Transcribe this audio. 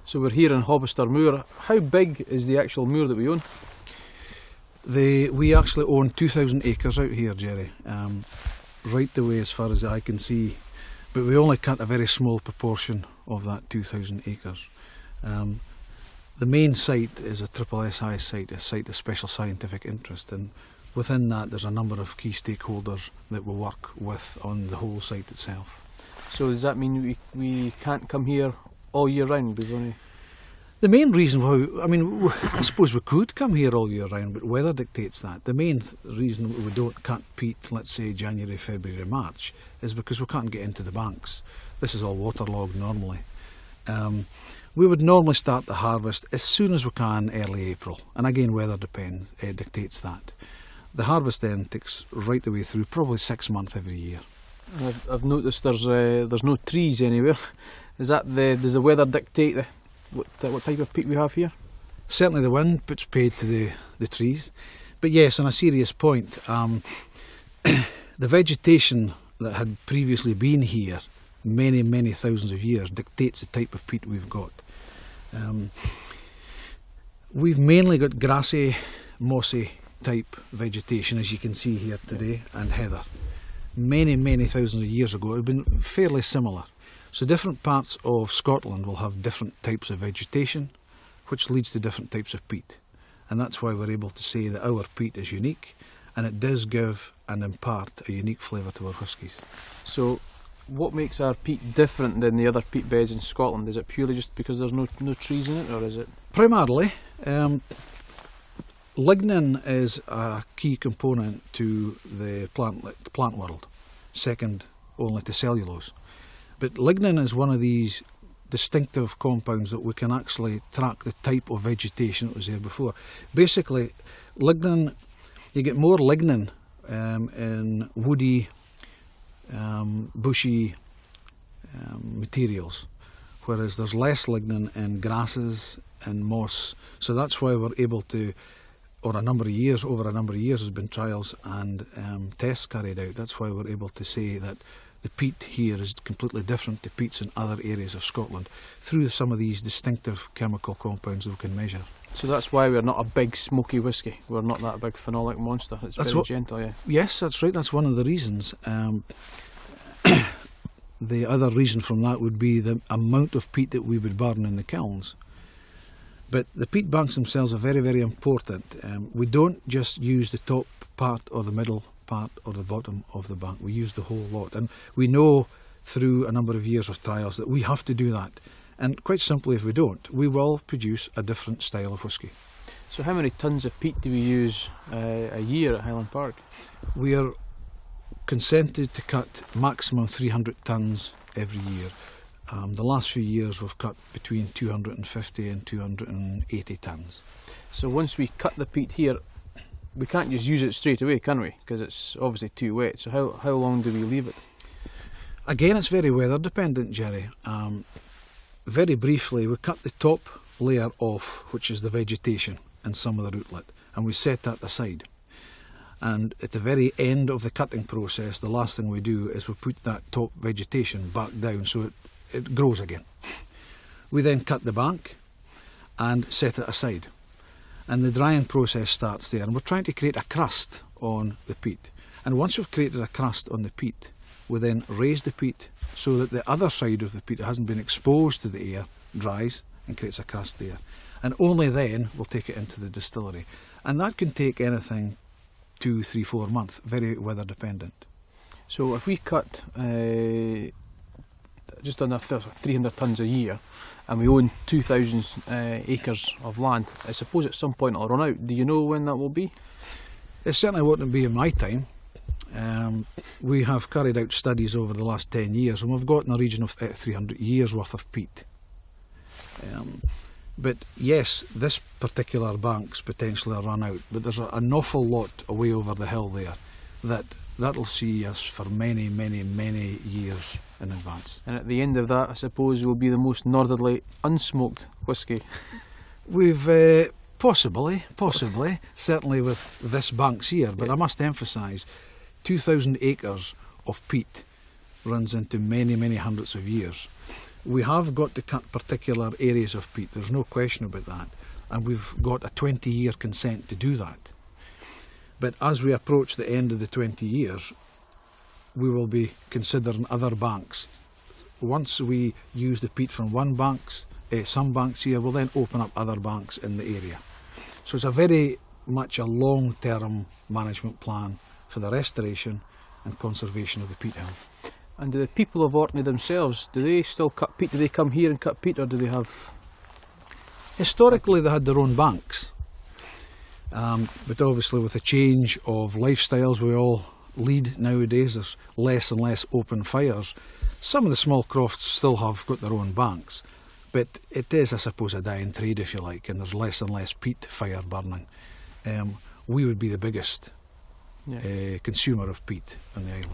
So we're here in Hobbister Moor. How big is the actual moor that we own? We actually own 2,000 acres out here, Gerry, right the way as far as the eye can see, but we only cut a very small proportion of that 2,000 acres. The main site is a SSSI site, a site of special scientific interest, and within that there's a number of key stakeholders that we work with on the whole site itself. So does that mean we can't come here all year round? The main reason why, I suppose we could come here all year round, but weather dictates that. The main reason we don't cut peat, let's say January, February, March, is because we can't get into the banks. This is all waterlogged normally. We would normally start the harvest as soon as we can, early April, and again weather dictates that. The harvest then takes right the way through, probably 6 months every year. I've noticed there's no trees anywhere. Does the weather dictate what type of peat we have here? Certainly the wind puts paid to the trees, but yes, on a serious point, the vegetation that had previously been here many thousands of years dictates the type of peat we've got. We've mainly got grassy, mossy type vegetation, as you can see here today, and heather. Many thousands of years ago it had been fairly similar. So different parts of Scotland will have different types of vegetation, which leads to different types of peat. And that's why we're able to say that our peat is unique, and it does give and impart a unique flavour to our whiskies. So what makes our peat different than the other peat beds in Scotland? Is it purely just because there's no trees in it, or is it? Primarily, lignin is a key component to the plant world, second only to cellulose. But lignin is one of these distinctive compounds that we can actually track the type of vegetation that was there before. Basically, lignin, you get more lignin in woody, bushy materials, whereas there's less lignin in grasses and moss. So that's why we're able to, over a number of years there's been trials and tests carried out. That's why we're able to say that the peat here is completely different to peats in other areas of Scotland through some of these distinctive chemical compounds that we can measure. So that's why we're not a big smoky whisky. We're not that big phenolic monster. It's very gentle, yeah. Yes, that's right. That's one of the reasons. The other reason from that would be the amount of peat that we would burn in the kilns. But the peat banks themselves are very important. We don't just use the top part or the middle part or the bottom of the bank. We use the whole lot, and we know through a number of years of trials that we have to do that. And quite simply, if we don't, we will produce a different style of whisky. So how many tonnes of peat do we use a year at Highland Park? We are consented to cut maximum 300 tonnes every year. The last few years we've cut between 250 and 280 tonnes. So once we cut the peat here, we can't just use it straight away, can we? Because it's obviously too wet. So how long do we leave it? Again, it's very weather dependent, Gerry. Very briefly, we cut the top layer off, which is the vegetation and some of the rootlet, and we set that aside. And at the very end of the cutting process, the last thing we do is we put that top vegetation back down so it grows again. We then cut the bank and set it aside, and the drying process starts there, and we're trying to create a crust on the peat. And once we've created a crust on the peat, we then raise the peat so that the other side of the peat that hasn't been exposed to the air dries and creates a crust there, and only then we'll take it into the distillery. And that can take anything 2, 3, 4 months, very weather dependent. So if we cut just under 300 tonnes a year, and we own 2,000 acres of land, I suppose at some point it'll run out. Do you know when that will be? It certainly wouldn't be in my time. We have carried out studies over the last 10 years, and we've got in a region of 300 years worth of peat. But yes, this particular bank's potentially run out, but there's an awful lot away over the hill there that'll see us for many years in advance. And at the end of that, I suppose, will be the most northerly unsmoked whisky. We've possibly, certainly with this banks here, but I must emphasise, 2,000 acres of peat runs into many hundreds of years. We have got to cut particular areas of peat, there's no question about that, and we've got a 20-year consent to do that. But as we approach the end of the 20 years, we will be considering other banks. Once we use the peat from some banks here, we'll then open up other banks in the area. So it's a very much a long-term management plan for the restoration and conservation of the peat hill. And do the people of Orkney themselves, do they still cut peat? Do they come here and cut peat, or do they have... Historically they had their own banks, but obviously with the change of lifestyles we all lead nowadays, there's less and less open fires. Some of the small crofts still have got their own banks, but it is, I suppose, a dying trade, if you like, and there's less and less peat fire burning. We would be the biggest consumer of peat on the island.